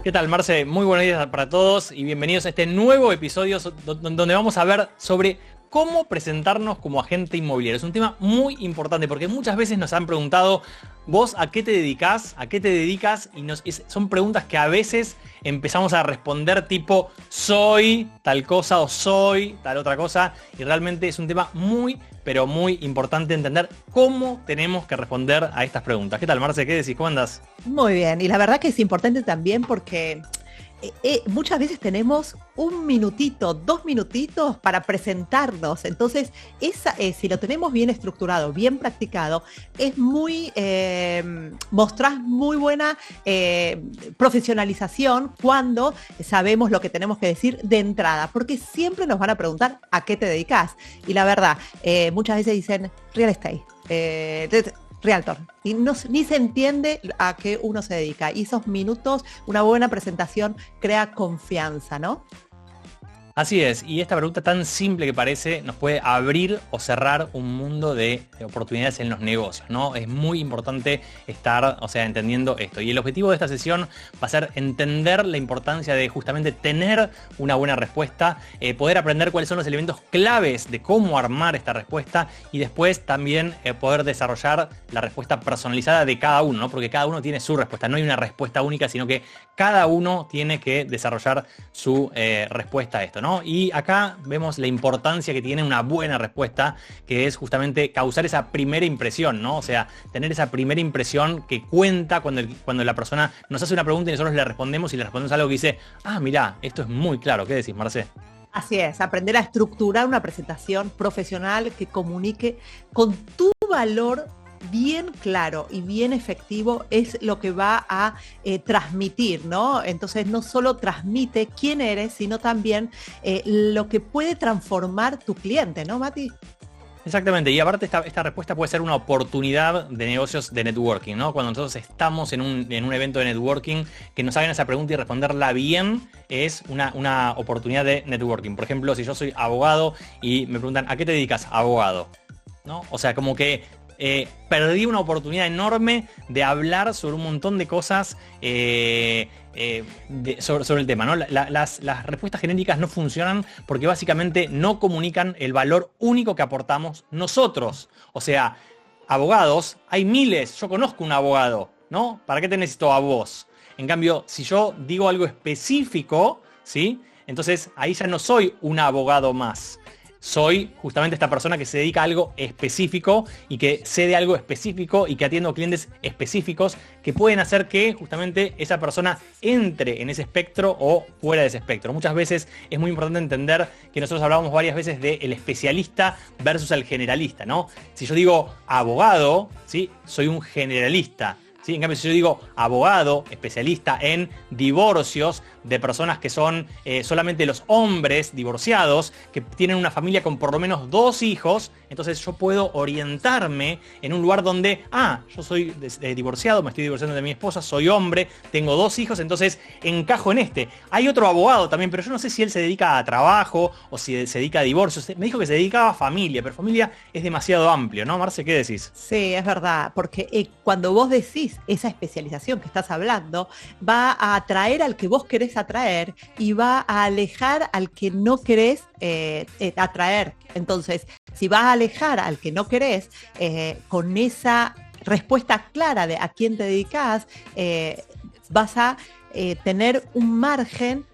¿Qué tal, Marce? Muy buenos días para todos y bienvenidos a este nuevo episodio donde vamos a ver sobre cómo presentarnos como agente inmobiliario. Es un tema muy importante porque muchas veces nos han preguntado, ¿vos a qué te dedicás? ¿A qué te dedicas? Y son preguntas que a veces empezamos a responder tipo, soy tal cosa o soy tal otra cosa. Y realmente es un tema muy, pero muy importante entender cómo tenemos que responder a estas preguntas. ¿Qué tal, Marce? ¿Qué decís? ¿Cómo andás? Muy bien, y la verdad que es importante también porque muchas veces tenemos un minutito, 2 minutitos para presentarnos. Entonces, si lo tenemos bien estructurado, bien practicado, es muy, mostrás muy buena profesionalización cuando sabemos lo que tenemos que decir de entrada, porque siempre nos van a preguntar a qué te dedicas. Y la verdad, muchas veces dicen real estate. Realtor, y ni se entiende a qué uno se dedica. Y esos minutos, una buena presentación crea confianza, ¿no? Así es, y esta pregunta tan simple que parece nos puede abrir o cerrar un mundo de oportunidades en los negocios, ¿no? Es muy importante estar, entendiendo esto. Y el objetivo de esta sesión va a ser entender la importancia de justamente tener una buena respuesta, poder aprender cuáles son los elementos claves de cómo armar esta respuesta y después también poder desarrollar la respuesta personalizada de cada uno, ¿no? Porque cada uno tiene su respuesta, no hay una respuesta única, sino que cada uno tiene que desarrollar su respuesta a esto, ¿no? Y acá vemos la importancia que tiene una buena respuesta, que es justamente causar esa primera impresión, ¿no? O sea, tener esa primera impresión que cuenta cuando la persona nos hace una pregunta y nosotros le respondemos y le respondemos algo que dice, ah, mirá, esto es muy claro. ¿Qué decís, Marce? Así es, aprender a estructurar una presentación profesional que comunique con tu valor bien claro y bien efectivo es lo que va a transmitir, ¿no? Entonces no solo transmite quién eres, sino también lo que puede transformar tu cliente, ¿no, Mati? Exactamente, y aparte esta respuesta puede ser una oportunidad de negocios de networking, ¿no? Cuando nosotros estamos en un evento de networking, que nos hagan esa pregunta y responderla bien es una oportunidad de networking. Por ejemplo, si yo soy abogado y me preguntan, ¿a qué te dedicas? Abogado, ¿no? O sea, como que perdí una oportunidad enorme de hablar sobre un montón de cosas sobre el tema, ¿no? Las respuestas genéricas no funcionan porque básicamente no comunican el valor único que aportamos nosotros. O sea, abogados, hay miles, yo conozco un abogado, ¿no? ¿Para qué te necesito a vos? En cambio, si yo digo algo específico, ¿sí? Entonces ahí ya no soy un abogado más. Soy justamente esta persona que se dedica a algo específico y que sé de algo específico y que atiendo clientes específicos que pueden hacer que justamente esa persona entre en ese espectro o fuera de ese espectro. Muchas veces es muy importante entender que nosotros hablamos varias veces del especialista versus el generalista, ¿no? Si yo digo abogado, ¿sí? Soy un generalista. ¿Sí? En cambio, si yo digo abogado, especialista en divorcios de personas que son solamente los hombres divorciados, que tienen una familia con por lo menos 2 hijos, entonces yo puedo orientarme en un lugar donde, yo soy divorciado, me estoy divorciando de mi esposa, soy hombre, tengo 2 hijos, entonces encajo en este. Hay otro abogado también, pero yo no sé si él se dedica a trabajo o si se dedica a divorcios. Me dijo que se dedicaba a familia, pero familia es demasiado amplio, ¿no, Marce? ¿Qué decís? Sí, es verdad, porque cuando vos decís esa especialización que estás hablando, va a atraer al que vos querés atraer y va a alejar al que no querés atraer. Entonces, si vas a alejar al que no querés, con esa respuesta clara de a quién te dedicas, vas a tener un margen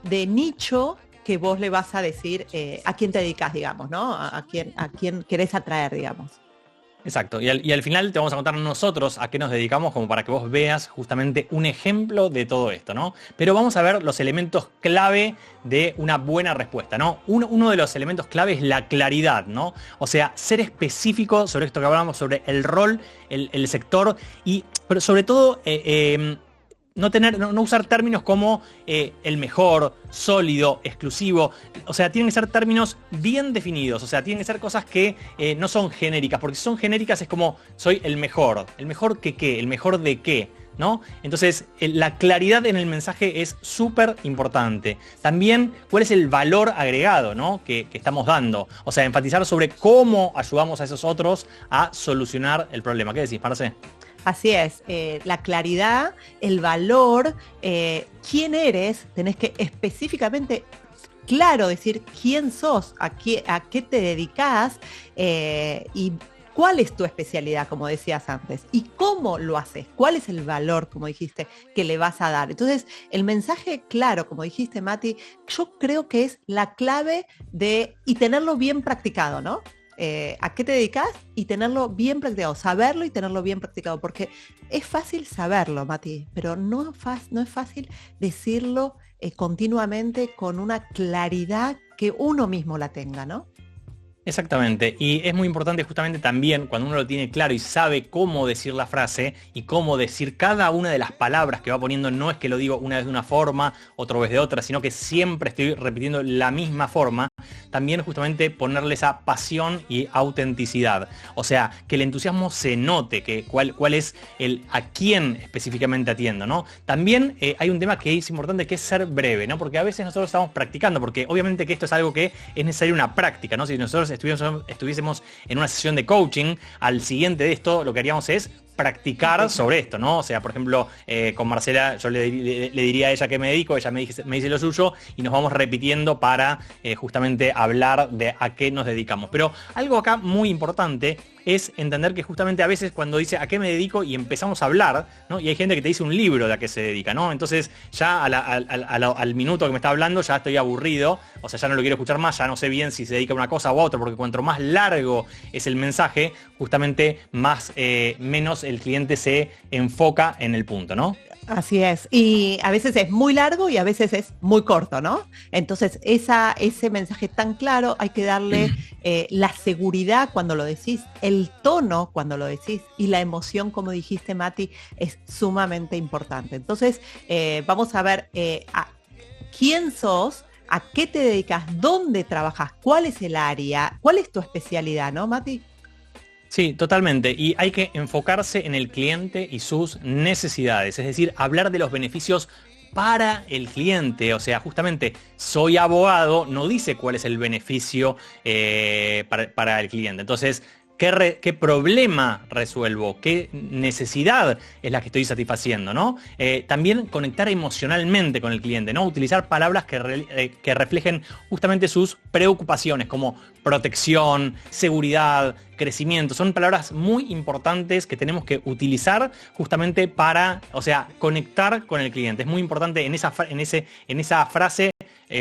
de nicho que vos le vas a decir a quién te dedicas, digamos, ¿no? A quién querés atraer, digamos. Exacto, y al final te vamos a contar nosotros a qué nos dedicamos como para que vos veas justamente un ejemplo de todo esto, ¿no? Pero vamos a ver los elementos clave de una buena respuesta, ¿no? Uno de los elementos clave es la claridad, ¿no? O sea, ser específico sobre esto que hablamos, sobre el rol, el sector pero sobre todo no usar términos como el mejor, sólido, exclusivo. O sea, tienen que ser términos bien definidos. O sea, tienen que ser cosas que no son genéricas. Porque si son genéricas es como, soy el mejor. ¿El mejor que qué? ¿El mejor de qué? ¿No? Entonces, la claridad en el mensaje es súper importante. También, ¿cuál es el valor agregado, ¿no? que estamos dando? O sea, enfatizar sobre cómo ayudamos a esos otros a solucionar el problema. ¿Qué decís, Marce? Así es, la claridad, el valor, quién eres, tenés que específicamente, claro, decir quién sos, a qué te dedicás y cuál es tu especialidad, como decías antes, y cómo lo haces, cuál es el valor, como dijiste, que le vas a dar. Entonces, el mensaje claro, como dijiste, Mati, yo creo que es la clave y tenerlo bien practicado, ¿no? A qué te dedicas y tenerlo bien practicado, saberlo y tenerlo bien practicado, porque es fácil saberlo, Mati, pero no es fácil decirlo continuamente con una claridad que uno mismo la tenga, ¿no? Exactamente, y es muy importante justamente también cuando uno lo tiene claro y sabe cómo decir la frase y cómo decir cada una de las palabras que va poniendo, no es que lo digo una vez de una forma, otra vez de otra, sino que siempre estoy repitiendo la misma forma, también justamente ponerle esa pasión y autenticidad, o sea, que el entusiasmo se note, que cuál es a quién específicamente atiendo, ¿no? También hay un tema que es importante, que es ser breve, ¿no? Porque a veces nosotros estamos practicando, porque obviamente que esto es algo que es necesario una práctica, ¿no? Si nosotros estuviésemos en una sesión de coaching, al siguiente de esto lo que haríamos es practicar sobre esto, ¿no? O sea, por ejemplo, con Marcela yo le diría a ella qué me dedico, ella me dice lo suyo y nos vamos repitiendo para justamente hablar de a qué nos dedicamos. Pero algo acá muy importante es entender que justamente a veces cuando dice a qué me dedico y empezamos a hablar, ¿no? Y hay gente que te dice un libro de a qué se dedica, ¿no? Entonces ya al minuto que me está hablando ya estoy aburrido, o sea, ya no lo quiero escuchar más, ya no sé bien si se dedica a una cosa u otra, porque cuanto más largo es el mensaje, justamente menos el cliente se enfoca en el punto, ¿no? Así es, y a veces es muy largo y a veces es muy corto, ¿no? Entonces ese mensaje tan claro hay que darle la seguridad cuando lo decís, el tono cuando lo decís y la emoción, como dijiste, Mati, es sumamente importante. Entonces vamos a ver a quién sos, a qué te dedicas, dónde trabajas, cuál es el área, cuál es tu especialidad, ¿no, Mati? Sí, totalmente. Y hay que enfocarse en el cliente y sus necesidades. Es decir, hablar de los beneficios para el cliente. O sea, justamente soy abogado, no dice cuál es el beneficio para el cliente. Entonces, ¿qué problema resuelvo? ¿Qué necesidad es la que estoy satisfaciendo? ¿No? También conectar emocionalmente con el cliente, ¿no? Utilizar palabras que reflejen justamente sus preocupaciones, como protección, seguridad, crecimiento. Son palabras muy importantes que tenemos que utilizar justamente para, o sea, conectar con el cliente. Es muy importante en esa frase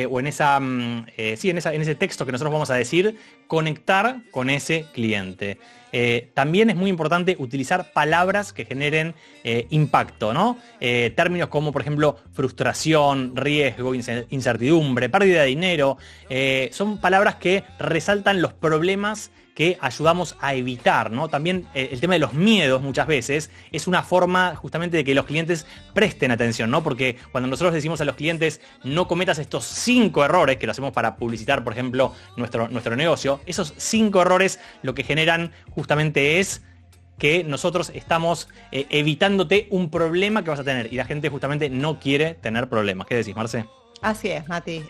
o en ese texto que nosotros vamos a decir, conectar con ese cliente. También es muy importante utilizar palabras que generen impacto, ¿no? Términos como, por ejemplo, frustración, riesgo, incertidumbre, pérdida de dinero, son palabras que resaltan los problemas que ayudamos a evitar, ¿no? También el tema de los miedos muchas veces es una forma justamente de que los clientes presten atención, ¿no? Porque cuando nosotros decimos a los clientes no cometas estos 5 errores, que lo hacemos para publicitar, por ejemplo, nuestro negocio, esos 5 errores lo que generan justamente es que nosotros estamos evitándote un problema que vas a tener y la gente justamente no quiere tener problemas. ¿Qué decís, Marce? Así es, Mati.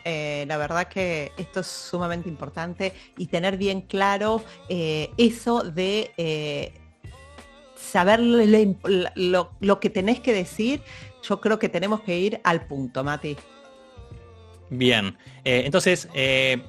La verdad que esto es sumamente importante y tener bien claro eso de saber lo que tenés que decir. Yo creo que tenemos que ir al punto, Mati. Bien, entonces,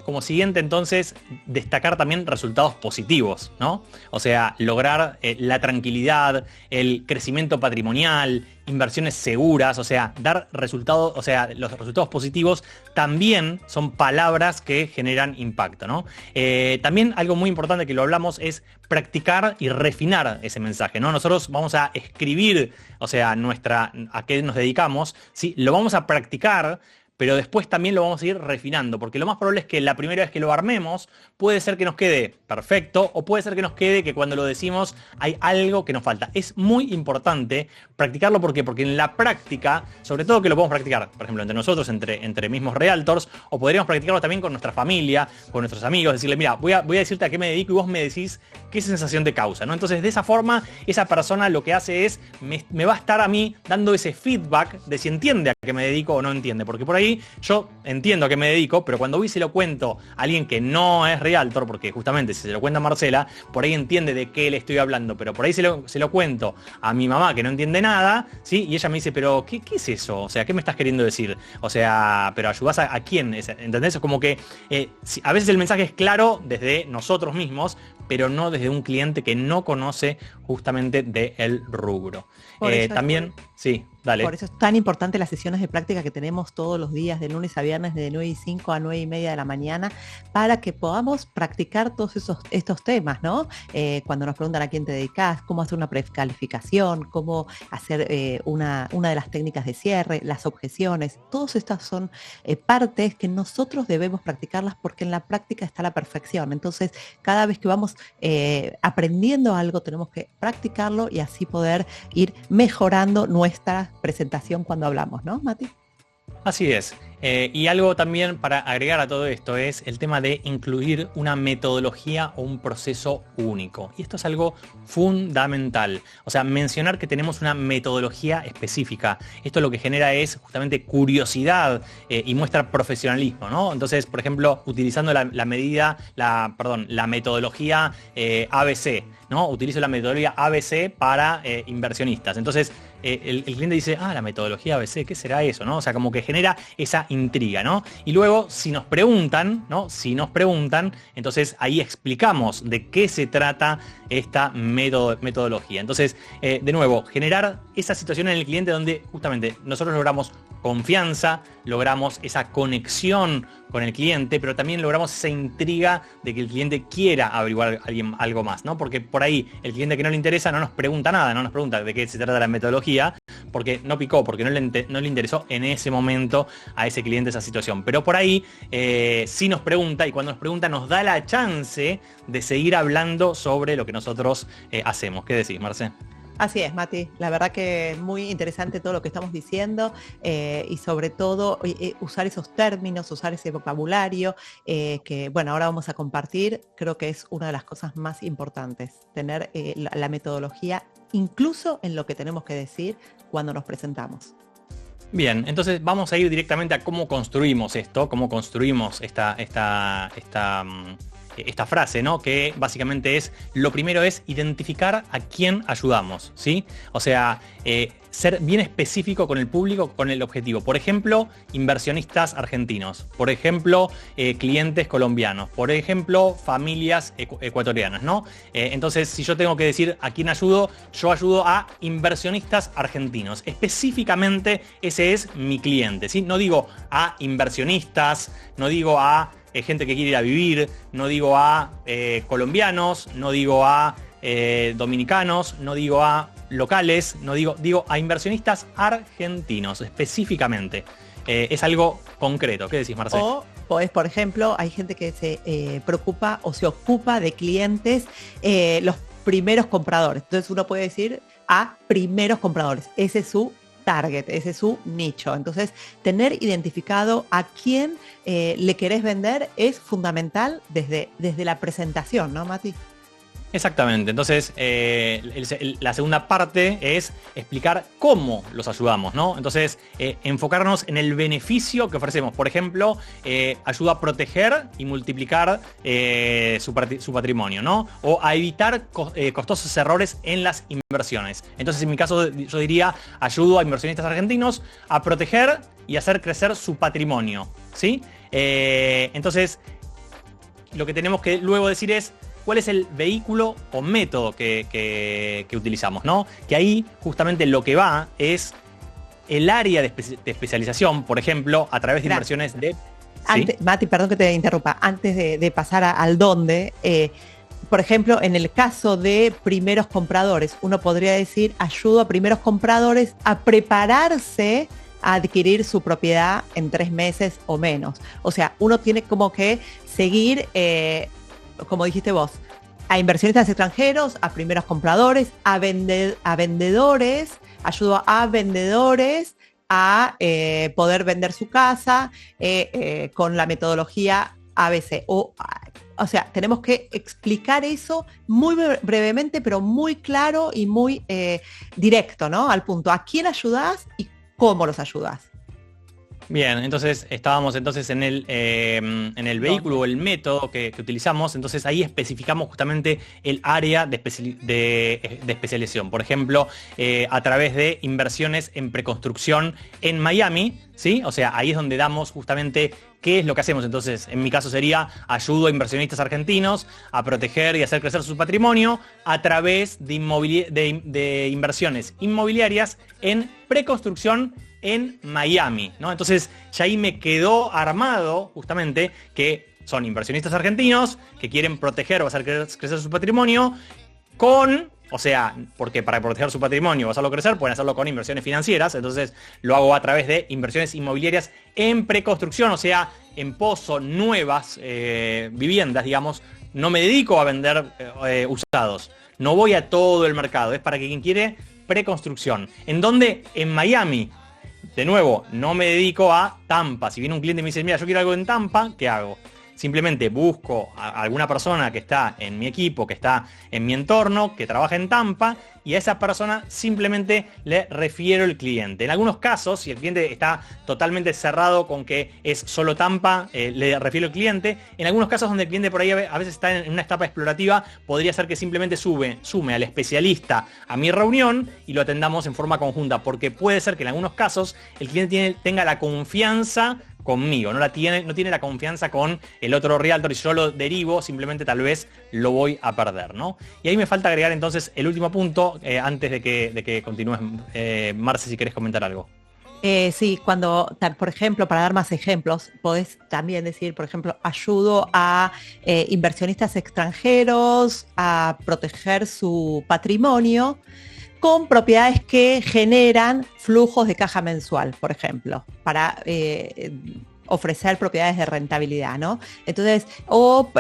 como siguiente, entonces, destacar también resultados positivos, ¿no? O sea, lograr la tranquilidad, el crecimiento patrimonial, inversiones seguras, o sea, dar resultados, o sea, los resultados positivos también son palabras que generan impacto, ¿no? También algo muy importante que lo hablamos es practicar y refinar ese mensaje, ¿no? Nosotros vamos a escribir, o sea, a qué nos dedicamos, ¿sí? Lo vamos a practicar, pero después también lo vamos a ir refinando, porque lo más probable es que la primera vez que lo armemos puede ser que nos quede perfecto o puede ser que nos quede que cuando lo decimos hay algo que nos falta. Es muy importante practicarlo, ¿por qué? Porque en la práctica, sobre todo que lo podemos practicar, por ejemplo, entre nosotros, entre mismos realtors, o podríamos practicarlo también con nuestra familia, con nuestros amigos, decirle, mira, voy a decirte a qué me dedico y vos me decís qué sensación te causa, ¿no? Entonces, de esa forma, esa persona lo que hace es, me va a estar a mí dando ese feedback de si entiende a qué me dedico o no entiende, porque por ahí ahí yo entiendo a qué me dedico, pero cuando voy y se lo cuento a alguien que no es realtor, porque justamente si se lo cuenta a Marcela, por ahí entiende de qué le estoy hablando, pero por ahí se lo cuento a mi mamá que no entiende nada, ¿sí? Y ella me dice, pero ¿qué es eso? O sea, ¿qué me estás queriendo decir? O sea, pero ¿ayudás a quién? ¿Entendés? Es como que a veces el mensaje es claro desde nosotros mismos, pero no desde un cliente que no conoce justamente del rubro. También, sí, dale. Por eso es tan importante las sesiones de práctica que tenemos todos los días, de lunes a viernes, de 9:05 a 9:30 de la mañana, para que podamos practicar todos estos temas, ¿no? Cuando nos preguntan a quién te dedicas, cómo hacer una precalificación, cómo hacer una de las técnicas de cierre, las objeciones, todas estas son partes que nosotros debemos practicarlas porque en la práctica está la perfección. Entonces, cada vez que vamos aprendiendo algo, tenemos que practicarlo y así poder ir mejorando nuestra presentación cuando hablamos, ¿no, Mati? Así es. Y algo también para agregar a todo esto es el tema de incluir una metodología o un proceso único. Y esto es algo fundamental. O sea, mencionar que tenemos una metodología específica. Esto lo que genera es justamente curiosidad y muestra profesionalismo, ¿no? Entonces, por ejemplo, utilizando la metodología ABC, ¿no? Utilizo la metodología ABC para inversionistas. Entonces, el cliente dice, la metodología ABC, ¿qué será eso? ¿No? O sea, como que genera esa intriga, ¿no? Y luego, si nos preguntan, entonces ahí explicamos de qué se trata esta metodología. Entonces, de nuevo, generar esa situación en el cliente donde justamente nosotros logramos confianza, logramos esa conexión con el cliente, pero también logramos esa intriga de que el cliente quiera averiguar algo más, ¿no? Porque por ahí el cliente que no le interesa no nos pregunta nada, no nos pregunta de qué se trata la metodología, porque no picó, porque no le interesó en ese momento a ese cliente esa situación. Pero por ahí sí nos pregunta, y cuando nos pregunta nos da la chance de seguir hablando sobre lo que nosotros hacemos. ¿Qué decís, Marce? Así es, Mati. La verdad que es muy interesante todo lo que estamos diciendo y sobre todo usar esos términos, usar ese vocabulario que, bueno, ahora vamos a compartir. Creo que es una de las cosas más importantes, tener la metodología incluso en lo que tenemos que decir cuando nos presentamos. Bien, entonces vamos a ir directamente a cómo construimos esto, cómo construimos esta frase, ¿no? Que básicamente es, lo primero es identificar a quién ayudamos, ¿sí? O sea, ser bien específico con el público, con el objetivo. Por ejemplo, inversionistas argentinos. Por ejemplo, clientes colombianos. Por ejemplo, familias ecuatorianas, ¿no? Entonces, si yo tengo que decir a quién ayudo, yo ayudo a inversionistas argentinos. Específicamente, ese es mi cliente, ¿sí? No digo a inversionistas, no digo a gente que quiere ir a vivir, no digo a colombianos, no digo a dominicanos, no digo a locales, no digo a inversionistas argentinos específicamente. Es algo concreto. ¿Qué decís, Marcelo? O podés, por ejemplo, hay gente que se preocupa o se ocupa de clientes, los primeros compradores. Entonces uno puede decir a primeros compradores. Ese es su target, ese es su nicho. Entonces, tener identificado a quién le querés vender es fundamental desde la presentación, ¿no, Mati? Exactamente. Entonces, la segunda parte es explicar cómo los ayudamos, ¿no? Entonces, enfocarnos en el beneficio que ofrecemos. Por ejemplo, ayuda a proteger y multiplicar su patrimonio, ¿no? O a evitar costosos errores en las inversiones. Entonces, en mi caso, yo diría, ayudo a inversionistas argentinos a proteger y hacer crecer su patrimonio, ¿sí? Entonces, lo que tenemos que luego decir es cuál es el vehículo o método que utilizamos, ¿no? Que ahí justamente lo que va es el área de especialización, por ejemplo, a través de inversiones de... Antes, ¿sí? Mati, perdón que te interrumpa. Antes de pasar al dónde, por ejemplo, en el caso de primeros compradores, uno podría decir, ayudo a primeros compradores a prepararse a adquirir su propiedad en 3 meses o menos. O sea, uno tiene como que seguir... como dijiste vos, a inversionistas extranjeros, a primeros compradores, a vendedores, ayudo a vendedores a poder vender su casa con la metodología ABC. O sea, tenemos que explicar eso muy brevemente, pero muy claro y muy directo, ¿no? Al punto. ¿A quién ayudás y cómo los ayudás? Bien, entonces estábamos entonces en el vehículo o el método que utilizamos, entonces ahí especificamos justamente el área de especialización. Por ejemplo, a través de inversiones en preconstrucción en Miami, ¿sí? O sea, ahí es donde damos justamente qué es lo que hacemos. Entonces, en mi caso sería, ayudo a inversionistas argentinos a proteger y hacer crecer su patrimonio a través de inversiones inmobiliarias en preconstrucción en Miami, ¿no? Entonces ya ahí me quedó armado justamente que son inversionistas argentinos que quieren proteger o hacer crecer su patrimonio o sea, porque para proteger su patrimonio o hacerlo crecer, pueden hacerlo con inversiones financieras, entonces lo hago a través de inversiones inmobiliarias en preconstrucción, o sea, en pozo, nuevas viviendas, digamos. No me dedico a vender usados, no voy a todo el mercado, es para que quien quiere preconstrucción. ¿En dónde? En Miami. De nuevo, no me dedico a Tampa. Si viene un cliente y me dice, mira, yo quiero algo en Tampa, ¿qué hago? Simplemente busco a alguna persona que está en mi equipo, que está en mi entorno, que trabaja en Tampa, y a esa persona simplemente le refiero el cliente. En algunos casos, si el cliente está totalmente cerrado con que es solo Tampa, le refiero el cliente. En algunos casos donde el cliente por ahí a veces está en una etapa explorativa, podría ser que simplemente sume al especialista a mi reunión y lo atendamos en forma conjunta, porque puede ser que en algunos casos el cliente tenga la confianza conmigo, no tiene la confianza con el otro realtor y si yo lo derivo, simplemente tal vez lo voy a perder, ¿no? Y ahí me falta agregar entonces el último punto, antes de que continúes, Marce, si querés comentar algo. Sí, por ejemplo, para dar más ejemplos, podés también decir, por ejemplo, ayudo a inversionistas extranjeros a proteger su patrimonio con propiedades que generan flujos de caja mensual, por ejemplo, para ofrecer propiedades de rentabilidad, ¿no? Entonces, o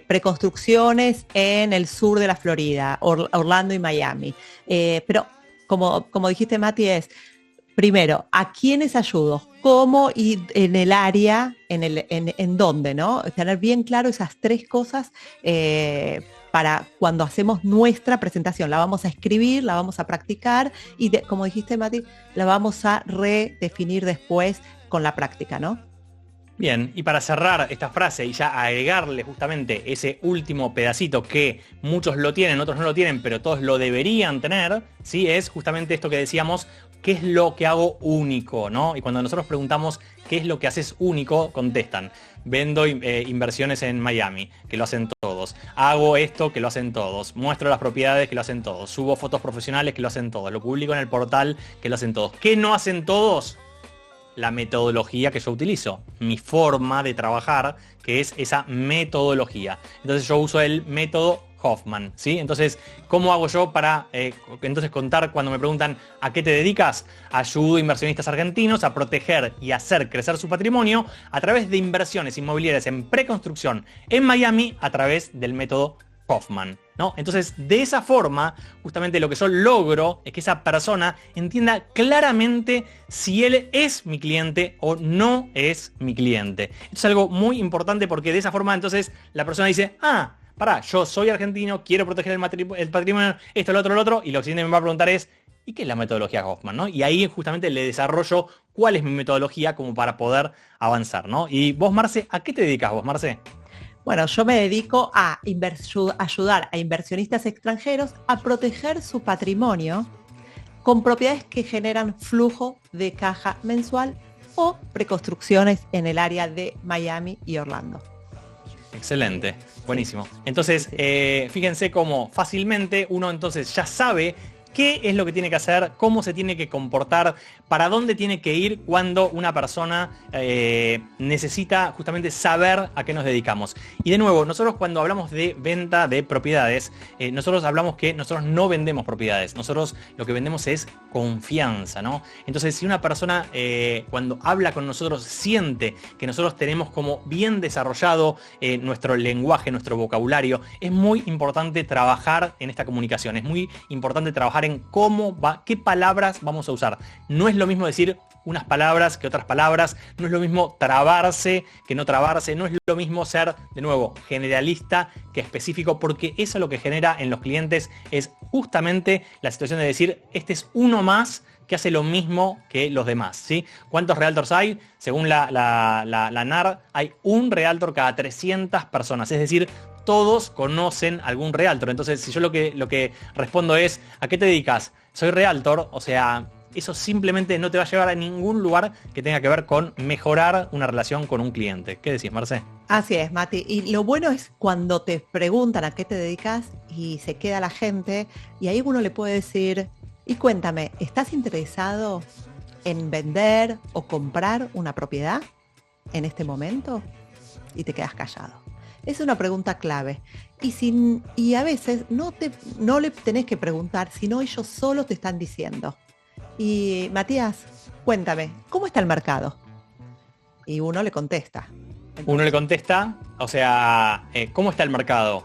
preconstrucciones en el sur de la Florida, Orlando y Miami. Pero como dijiste, Mati, primero, ¿a quiénes ayudo? ¿Cómo y en el área, en dónde, ¿no? Tener bien claro esas tres cosas para cuando hacemos nuestra presentación. La vamos a escribir, la vamos a practicar y, como dijiste, Mati, la vamos a redefinir después con la práctica, ¿no? Bien, y para cerrar esta frase y ya agregarle justamente ese último pedacito que muchos lo tienen, otros no lo tienen, pero todos lo deberían tener, ¿sí? Es justamente esto que decíamos, ¿qué es lo que hago único, ¿no? Y cuando nosotros preguntamos qué es lo que haces único, contestan, vendo inversiones en Miami, que lo hacen todos, hago esto, que lo hacen todos, muestro las propiedades, que lo hacen todos, subo fotos profesionales, que lo hacen todos, lo publico en el portal, que lo hacen todos. ¿Qué no hacen todos? La metodología que yo utilizo, mi forma de trabajar, que es esa metodología. Entonces yo uso el método Hoffman, ¿sí? Entonces, ¿cómo hago yo para entonces contar cuando me preguntan a qué te dedicas? Ayudo a inversionistas argentinos a proteger y hacer crecer su patrimonio a través de inversiones inmobiliarias en preconstrucción en Miami a través del método Hoffman, ¿no? Entonces, de esa forma, justamente lo que yo logro es que esa persona entienda claramente si él es mi cliente o no es mi cliente. Esto es algo muy importante porque de esa forma entonces la persona dice, pará, yo soy argentino, quiero proteger el patrimonio, esto, lo otro, y lo siguiente que me va a preguntar es, ¿y qué es la metodología Hoffman, ¿no? Y ahí justamente le desarrollo cuál es mi metodología como para poder avanzar, ¿no? Y vos, Marce, ¿a qué te dedicas vos, Marce? Bueno, yo me dedico a ayudar a inversionistas extranjeros a proteger su patrimonio con propiedades que generan flujo de caja mensual o preconstrucciones en el área de Miami y Orlando. Excelente, buenísimo. Entonces, fíjense cómo fácilmente uno entonces ya sabe qué es lo que tiene que hacer, cómo se tiene que comportar, para dónde tiene que ir cuando una persona necesita justamente saber a qué nos dedicamos. Y de nuevo, nosotros cuando hablamos de venta de propiedades, nosotros hablamos que nosotros no vendemos propiedades, nosotros lo que vendemos es confianza, ¿no? Entonces, si una persona cuando habla con nosotros siente que nosotros tenemos como bien desarrollado nuestro lenguaje, nuestro vocabulario, es muy importante trabajar en esta comunicación, es muy importante trabajar en qué palabras vamos a usar. No es lo mismo decir unas palabras que otras palabras, no es lo mismo trabarse que no trabarse, no es lo mismo ser, de nuevo, generalista que específico, porque eso lo que genera en los clientes es justamente la situación de decir, este es uno más que hace lo mismo que los demás, ¿sí? ¿Cuántos realtors hay? Según la NAR, hay un realtor cada 300 personas, es decir, todos conocen algún realtor. Entonces, si yo lo que respondo es, ¿a qué te dedicas? Soy realtor, o sea, eso simplemente no te va a llevar a ningún lugar que tenga que ver con mejorar una relación con un cliente. ¿Qué decís, Marce? Así es, Mati. Y lo bueno es cuando te preguntan a qué te dedicas y se queda la gente y ahí uno le puede decir, y cuéntame, ¿estás interesado en vender o comprar una propiedad en este momento? Y te quedas callado. Es una pregunta clave. Y a veces no le tenés que preguntar, sino ellos solo te están diciendo. Y Matías, cuéntame, ¿cómo está el mercado? Y uno le contesta. Uno le contesta, o sea, ¿cómo está el mercado?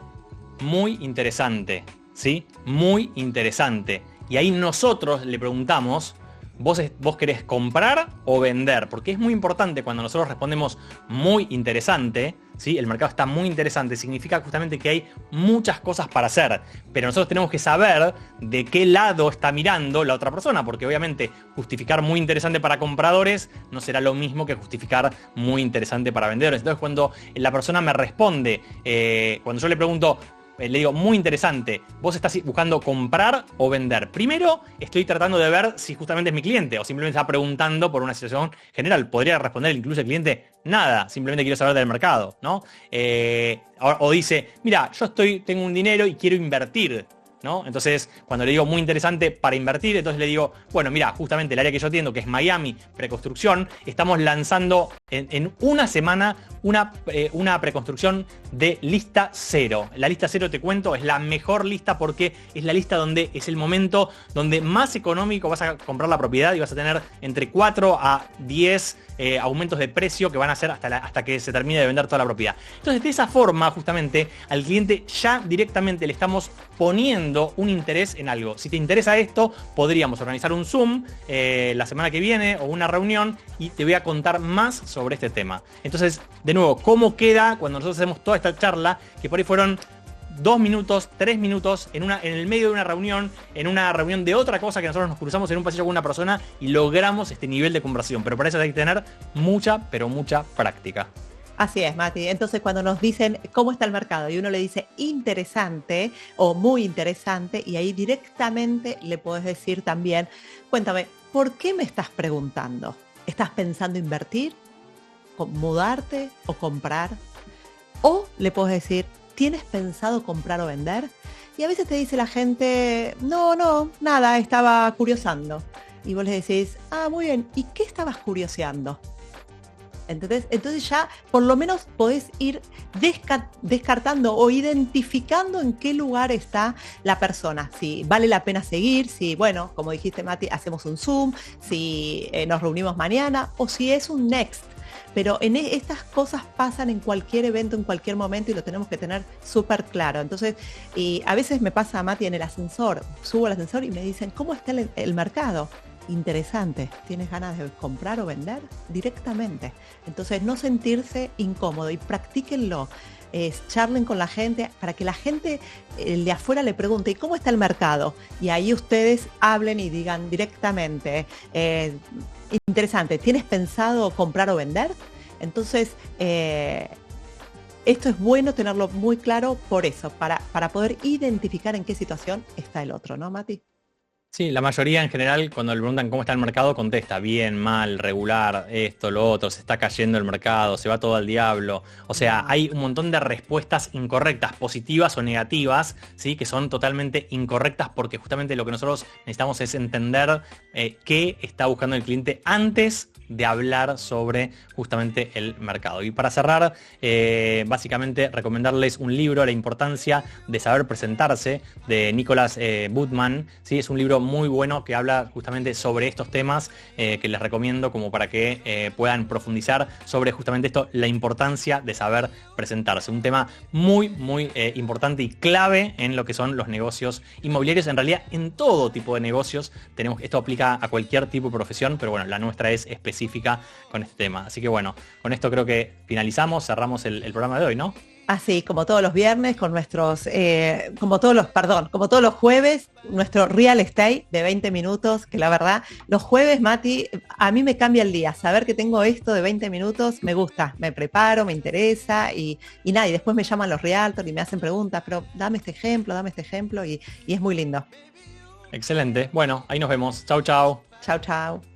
Muy interesante, ¿sí? Muy interesante. Y ahí nosotros le preguntamos, ¿vos querés comprar o vender? Porque es muy importante cuando nosotros respondemos muy interesante, ¿sí? El mercado está muy interesante, significa justamente que hay muchas cosas para hacer, pero nosotros tenemos que saber de qué lado está mirando la otra persona, porque obviamente justificar muy interesante para compradores no será lo mismo que justificar muy interesante para vendedores. Entonces cuando la persona me responde, cuando yo le pregunto, le digo, muy interesante, ¿vos estás buscando comprar o vender? Primero, estoy tratando de ver si justamente es mi cliente o simplemente está preguntando por una situación general. Podría responder incluso el cliente, nada, simplemente quiero saber del mercado, ¿no? O dice, mira, tengo un dinero y quiero invertir, ¿no? Entonces, cuando le digo muy interesante para invertir, entonces le digo, bueno, mira, justamente el área que yo atiendo, que es Miami, preconstrucción, estamos lanzando en una semana una preconstrucción de lista cero. La lista cero, te cuento, es la mejor lista porque es la lista donde es el momento donde más económico vas a comprar la propiedad y vas a tener entre 4 a 10 aumentos de precio que van a ser hasta que se termine de vender toda la propiedad. Entonces, de esa forma, justamente, al cliente ya directamente le estamos poniendo un interés en algo. Si te interesa esto, podríamos organizar un Zoom la semana que viene o una reunión y te voy a contar más sobre este tema. Entonces, de nuevo, ¿cómo queda cuando nosotros hacemos toda esta charla? Que por ahí fueron 2 minutos, 3 minutos en el medio de una reunión de otra cosa que nosotros nos cruzamos en un pasillo con una persona y logramos este nivel de conversación. Pero para eso hay que tener mucha, pero mucha práctica. Así es, Mati. Entonces, cuando nos dicen cómo está el mercado y uno le dice interesante o muy interesante, y ahí directamente le podés decir también, cuéntame, ¿por qué me estás preguntando? ¿Estás pensando invertir, mudarte o comprar? O le podés decir, ¿tienes pensado comprar o vender? Y a veces te dice la gente, no, nada, estaba curiosando. Y vos le decís, muy bien, ¿y qué estabas curioseando? ¿Entendés? Entonces ya por lo menos podés ir descartando o identificando en qué lugar está la persona. Si vale la pena seguir, si, bueno, como dijiste, Mati, hacemos un Zoom, si nos reunimos mañana o si es un next. Pero estas cosas pasan en cualquier evento, en cualquier momento y lo tenemos que tener súper claro. Entonces, y a veces me pasa, Mati, en el ascensor, subo al ascensor y me dicen, ¿cómo está el mercado? Interesante, ¿tienes ganas de comprar o vender? Directamente. Entonces, no sentirse incómodo y practíquenlo. Charlen con la gente para que la gente de afuera le pregunte, ¿y cómo está el mercado? Y ahí ustedes hablen y digan directamente, interesante, ¿tienes pensado comprar o vender? Entonces, esto es bueno tenerlo muy claro por eso, para poder identificar en qué situación está el otro, ¿no, Mati? Sí, la mayoría en general, cuando le preguntan cómo está el mercado, contesta bien, mal, regular, esto, lo otro, se está cayendo el mercado, se va todo al diablo. O sea, hay un montón de respuestas incorrectas, positivas o negativas, ¿sí? Que son totalmente incorrectas porque justamente lo que nosotros necesitamos es entender qué está buscando el cliente antes de hablar sobre justamente el mercado. Y para cerrar, básicamente recomendarles un libro, La importancia de saber presentarse, de Nicholas Budman, ¿sí? Es un libro muy bueno que habla justamente sobre estos temas que les recomiendo como para que puedan profundizar sobre justamente esto, la importancia de saber presentarse. Un tema muy, muy importante y clave en lo que son los negocios inmobiliarios, en realidad en todo tipo de negocios. Esto aplica a cualquier tipo de profesión, pero bueno, la nuestra es específica con este tema. Así que bueno, con esto creo que finalizamos, cerramos el programa de hoy, ¿no? Así, como todos los viernes, con nuestros, como todos los jueves, nuestro real estate de 20 minutos, que la verdad, los jueves, Mati, a mí me cambia el día. Saber que tengo esto de 20 minutos me gusta, me preparo, me interesa y nada, y después me llaman los realtors y me hacen preguntas, pero dame este ejemplo y es muy lindo. Excelente. Bueno, ahí nos vemos. Chau, chau. Chao, chao.